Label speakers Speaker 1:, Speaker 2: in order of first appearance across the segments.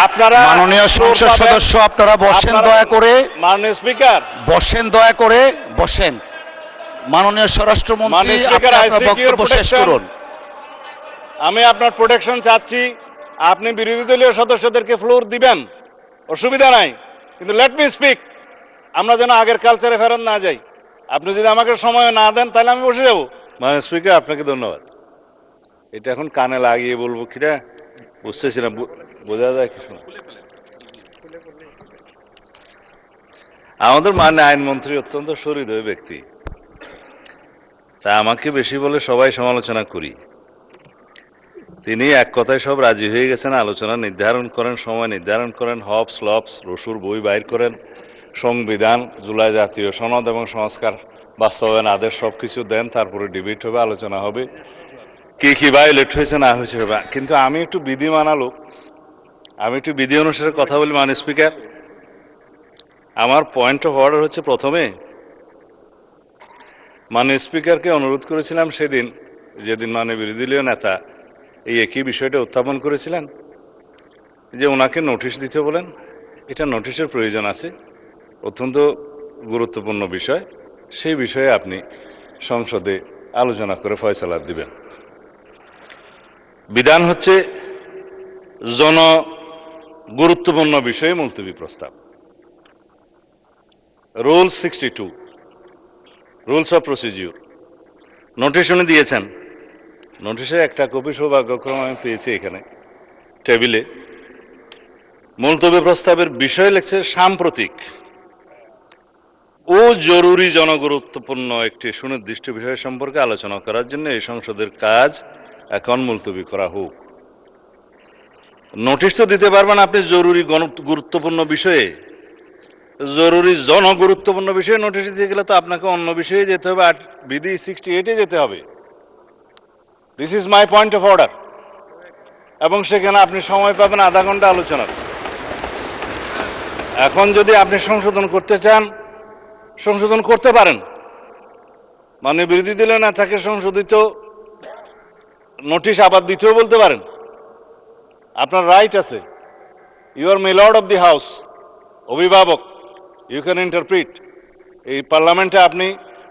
Speaker 1: আপনারা
Speaker 2: মাননীয় সংসদ সদস্য আপনারা বসেন দয়া করে।
Speaker 1: মাননীয় স্পিকার
Speaker 2: বসেন দয়া করে, বসেন। মাননীয় স্বরাষ্ট্রমন্ত্রী
Speaker 1: মাননীয়
Speaker 2: আপনি
Speaker 1: স্পিকার,
Speaker 2: আপনার বক্তব্য শেষ করুন।
Speaker 1: আমি আপনার প্রোটেকশন চাচ্ছি। আপনি বিরোধী দলীয় সদস্যদেরকে ফ্লোর দিবেন, অসুবিধা নাই, কিন্তু লেট মি স্পিক। আমরা যেন আগের কালচারে ফেরত না যাই। আপনি যদি আমাকে সময় না দেন তাহলে আমি বসে যাব। মাননীয় স্পিকার, আপনাকে ধন্যবাদ। এটা এখন কানে লাগিয়ে বলবো কিনা বুঝতেছি না, বোঝা যায় কিছু না। আমাদের মাননীয় আইনমন্ত্রী অত্যন্ত সহৃদয় ব্যক্তি, তা আমাকে বেশি বলে সবাই সমালোচনা করি। তিনি এক কথায় সব রাজি হয়ে গেছেন, আলোচনা নির্ধারণ করেন, সময় নির্ধারণ করেন, হবস লবস রসুর বই বাইর করেন, সংবিধান, জুলাই জাতীয় সনদ এবং সংস্কার বাস্তবায়ন আদেশ সব কিছু দেন, তারপরে ডিবেট হবে, আলোচনা হবে, কি কি ভায়োলেট হয়েছে না হয়েছে। কিন্তু আমি একটু বিধি মানালো, আমি একটু বিধি অনুসারে কথা বলি। মাননীয় স্পিকার, আমার পয়েন্ট অফ অর্ডার হচ্ছে, প্রথমে মাননীয় স্পিকারকে অনুরোধ করেছিলাম সেদিন, যেদিন মাননীয় বিরোধী দলীয় নেতা এই একই বিষয়টা উত্থাপন করেছিলেন, যে ওনাকে নোটিশ দিতে বলেন। এটা নোটিশের প্রয়োজন আছে, অত্যন্ত গুরুত্বপূর্ণ বিষয়। সেই বিষয়ে আপনি সংসদে আলোচনা করে ফয়সালা দিবেন। বিধান হচ্ছে গুরুত্বপূর্ণ বিষয়ে মুলতবি প্রস্তাব। Rule 62, rules of procedure, notice উনি দিয়েছেন। নোটিশের একটা কপি সৌভাগ্যক্রমে আমি পেয়েছি এখানে টেবিলে। মুলতবি প্রস্তাবের বিষয় লিখছে সাম্প্রতিক ও জরুরি জনগুরুত্বপূর্ণ একটি সুনির্দিষ্ট বিষয় সম্পর্কে আলোচনা করার জন্য এই সংসদের কাজ এখন মুলতবি করা হোক। নোটিশ তো দিতে পারবেন আপনি জরুরি গুরুত্বপূর্ণ বিষয়ে, জরুরি জনগুরুত্বপূর্ণ বিষয়ে নোটিশ দিতে গেলে তো আপনাকে অন্য বিষয়ে যেতে হবে, আর বিধি 68-এ যেতে হবে। This is my point of order. এবং সেখানে আপনি সময় পাবেন আধা ঘন্টা আলোচনার। এখন যদি আপনি সংশোধন করতে চান, সংশোধন করতে পারেন। মানে বিরোধী দলীয় নেতাকে সংশোধিত নোটিশ আবার দিতেও বলতে পারেন, আপনার রাইট আছে। You are milord of the house, অভিভাবক, ইউ ক্যান ইন্টারপ্রিট। এই পার্লামেন্টে আপনি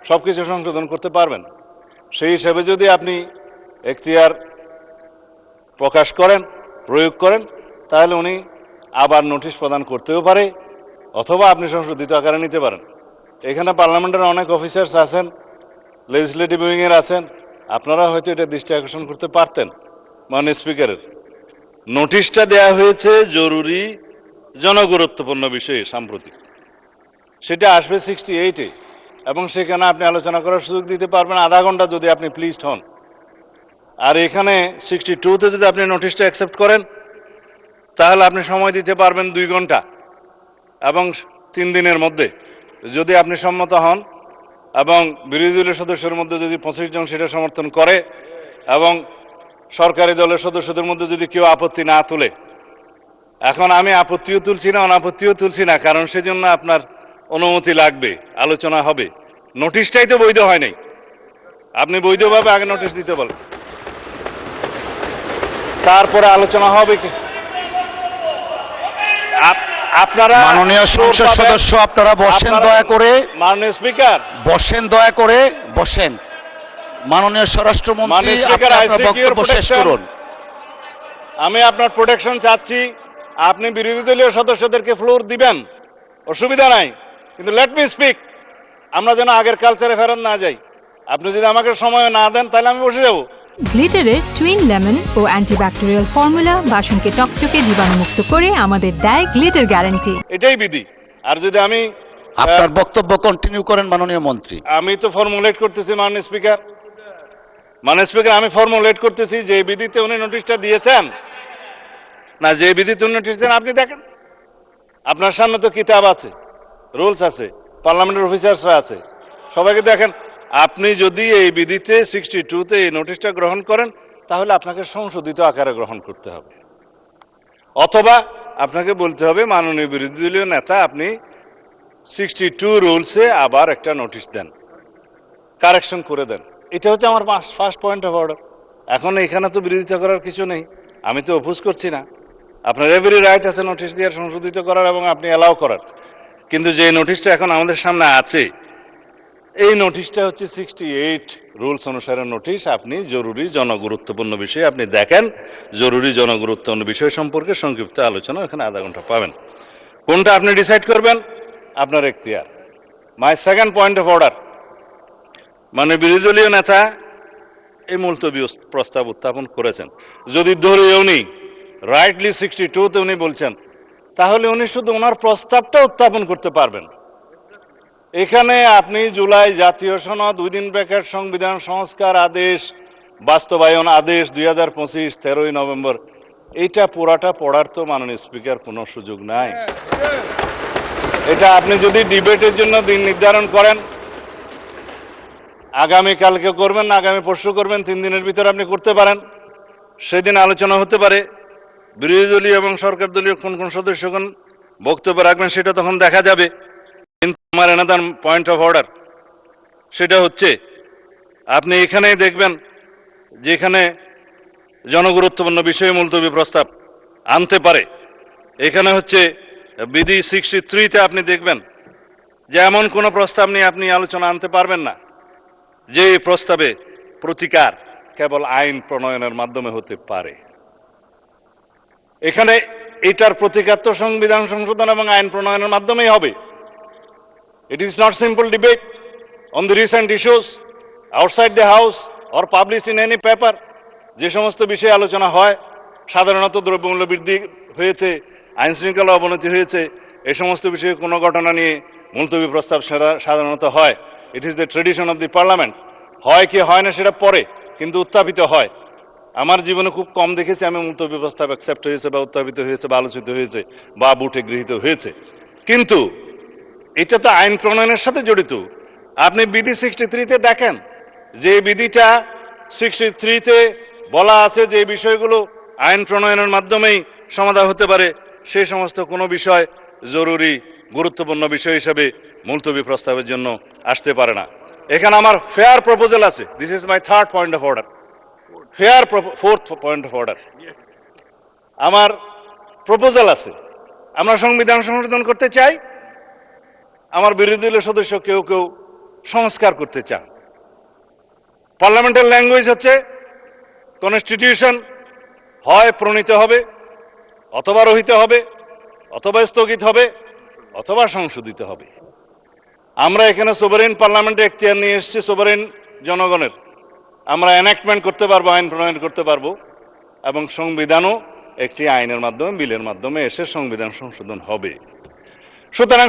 Speaker 1: সব কিছু সংশোধন করতে পারবেন। সেই হিসাবে যদি আপনি এখতিয়ার প্রকাশ করেন, প্রয়োগ করেন, তাহলে উনি আবার নোটিশ প্রদান করতেও পারে, অথবা আপনি সংশোধিত আকারে নিতে পারেন। এখানে পার্লামেন্টের অনেক অফিসার্স আছেন, লেজিসলেটিভ উইংয়ের আছেন, আপনারা হয়তো এটা দৃষ্টি আকর্ষণ করতে পারতেন। মাননীয় স্পিকারের নোটিশটা দেয়া হয়েছে জরুরি জনগুরুত্বপূর্ণ বিষয়ে সাম্প্রতিক, সেটা আসবে 68-এ, এবং সেখানে আপনি আলোচনা করার সুযোগ দিতে পারবেন আধা ঘন্টা যদি আপনি প্লিজড হন। আর এখানে 62-তে যদি আপনি নোটিশটা অ্যাকসেপ্ট করেন, তাহলে আপনি সময় দিতে পারবেন 2 ঘন্টা এবং 3 দিনের মধ্যে। যদি আপনি সম্মত হন এবং বিরোধী দলের সদস্যের মধ্যে যদি 25 জন সেটা সমর্থন করে, এবং সরকারি দলের সদস্যদের মধ্যে যদি কেউ আপত্তি না তোলে, এখন আমি আপত্তিও তুলছি না, অনাপত্তিও তুলছি না, কারণ সেজন্য আপনার অনুমতি লাগবে, আলোচনা হবে। নোটিশটাই তো বৈধ হয় নাই, আপনি বৈধভাবে আগে নোটিশ দিতে বলেন, তারপরে আলোচনা হবে। কি আপনারা
Speaker 2: মাননীয় সংসদ সদস্য আপনারা বসেন দয়া করে।
Speaker 1: মাননীয় স্পিকার,
Speaker 2: বসেন দয়া করে, বসেন। মাননীয় স্বরাষ্ট্রমন্ত্রী আপনি আপনার বক্তব্য শেষ করুন।
Speaker 1: আমি আপনার প্রোটেকশন চাচ্ছি। আপনি বিরোধী দলীয় সদস্যদেরকে ফ্লোর দিবেন, অসুবিধা নাই, কিন্তু লেট মি স্পিক। আমরা যেন আগের কালচারে ফেরত না যাই। আপনি যদি আমাকে সময় না দেন তাহলে আমি বসে যাব।
Speaker 3: গ্লিটারের টুইন লেমন ও অ্যান্টিব্যাকটেরিয়াল ফর্মুলা বাসনকে চকচকে জীবাণুমুক্ত করে আমাদের দেয় গ্লিটার গ্যারান্টি।
Speaker 1: এটাই বিধি। আর যদি আমি
Speaker 2: আপনার বক্তব্য কন্টিনিউ করেন মাননীয় মন্ত্রী।
Speaker 1: আমি তো ফর্মুলেট করতেছি মাননীয় স্পিকার। মাননীয় স্পিকার, আমি ফর্মুলেট করতেছি যে বিধিতে উনি নোটিশটা দিয়েছেন, না যে বিধিতে উনি নোটিশ দেন আপনি দেখেন। আপনার সামনে তো কিতাব আছে, রুলস আছে, পার্লামেন্টের অফিসার্সরা আছে, সবাইকে দেখেন। আপনি যদি এই বিধিতে 62-তে এই নোটিশটা গ্রহণ করেন, তাহলে আপনাকে সংশোধিত আকারে গ্রহণ করতে হবে, অথবা আপনাকে বলতে হবে মাননীয় বিরোধী দলীয় নেতা আপনি 62 রুলসে আবার একটা নোটিশ দেন, কারেকশন করে দেন। এটা হচ্ছে আমার ফার্স্ট পয়েন্ট অফ অর্ডার। এখন এখানে তো বিরোধিতা করার কিছু নেই, আমি তো অপোজ করছি না। আপনার এভরি রাইট আছে নোটিশ দিয়ে সংশোধিত করার এবং আপনি অ্যালাউ করার। কিন্তু যে নোটিশটা এখন আমাদের সামনে আছে, এই নোটিশটা হচ্ছে 68 রুলস অনুসারে নোটিশ। আপনি জরুরি জনগুরুত্বপূর্ণ বিষয় আপনি দেখেন, জরুরি জনগুরুত্বপূর্ণ বিষয় সম্পর্কে সংক্ষিপ্ত আলোচনা এখানে আধা ঘন্টা পাবেন। কোনটা আপনি ডিসাইড করবেন আপনার এখতিয়ার। My second point of order, মানে বিরোধী দলীয় নেতা এই মুলতবি প্রস্তাব উত্থাপন করেছেন। যদি ধরে উনি রাইটলি 62-তে উনি বলছেন, তাহলে উনি শুধু ওনার প্রস্তাবটা উত্থাপন করতে পারবেন। এখানে আপনি জুলাই জাতীয় সনদ, উইদিন ব্র্যাকেট সংবিধান সংস্কার আদেশ, বাস্তবায়ন আদেশ 2025 13ই নভেম্বর, এইটা পুরাটা পড়ার তো মাননীয় স্পিকার কোনো সুযোগ নাই। এটা আপনি যদি ডিবেটের জন্য দিন নির্ধারণ করেন, আগামীকালকে করবেন না আগামী পরশু করবেন, 3 দিনের ভিতরে আপনি করতে পারেন। সেদিন আলোচনা হতে পারে, বিরোধী দলীয় এবং সরকার দলীয় কোন কোন সদস্যগণ বক্তব্য রাখবেন সেটা তখন দেখা যাবে। কিন্তু আমার এনাদার পয়েন্ট অফ অর্ডার সেটা হচ্ছে, আপনি এখানেই দেখবেন যেখানে জনগুরুত্বপূর্ণ বিষয়ে মুলতবি প্রস্তাব আনতে পারে, এখানে হচ্ছে বিধি 63-তে আপনি দেখবেন যে এমন কোনো প্রস্তাব নিয়ে আপনি আলোচনা আনতে পারবেন না যে প্রস্তাবে প্রতিকার কেবল আইন প্রণয়নের মাধ্যমে হতে পারে। এখানে এটার প্রতিকার তো সংবিধান সংশোধন এবং আইন প্রণয়নের মাধ্যমেই হবে। It is not simple debate on the recent issues outside the house or published in any paper. যে সমস্ত বিষয়ে আলোচনা হয়, সাধারণত দ্রব্যমূল্য বৃদ্ধি হয়েছে, আইন শৃঙ্খলা অবনতি হয়েছে, এই সমস্ত বিষয়ে কোনো ঘটনা নিয়ে মুলতবি প্রস্তাব সাধারণত হয়। It is the tradition of the parliament. হয় কি হয় না সেটা পরে, কিন্তু উত্থাপিত হয়। আমার জীবনে খুব কম দেখেছি আমি মুলতবি প্রস্তাব অ্যাকসেপ্ট হয়েছে বা উত্থাপিত হয়েছে বা আলোচিত হয়েছে বা বুটে গৃহীত হয়েছে। কিন্তু এটা তো আইন প্রণয়নের সাথে জড়িত। আপনি বিধি 63-তে দেখেন যে বিধিটা 63-তে বলা আছে যে বিষয়গুলো আইন প্রণয়নের মাধ্যমেই সমাধান হতে পারে, সেই সমস্ত কোনো বিষয় জরুরি গুরুত্বপূর্ণ বিষয় হিসাবে মুলতবি প্রস্তাবের জন্য আসতে পারে না। এখানে আমার ফেয়ার প্রপোজাল আছে। This is my third point of order. Fourth point of order, আমার প্রপোজাল আছে। আমরা সংবিধান সংশোধন করতে চাই, আমার বিরোধী দলীয় সদস্য কেউ কেউ সংস্কার করতে চান। পার্লামেন্টের ল্যাঙ্গুয়েজ হচ্ছে কনস্টিটিউশন হয় প্রণীত হবে, অথবা রহিত হবে, অথবা স্থগিত হবে, অথবা সংশোধিত হবে। আমরা এখানে সোভারেন পার্লামেন্টে এখতিয়ার নিয়ে এসেছি, সোভারেন জনগণের। আমরা এনাক্টমেন্ট করতে পারবো, আইন প্রণয়ন করতে পারবো, এবং সংবিধানও একটি আইনের মাধ্যমে, বিলের মাধ্যমে এসে সংবিধান সংশোধন হবে। সুতরাং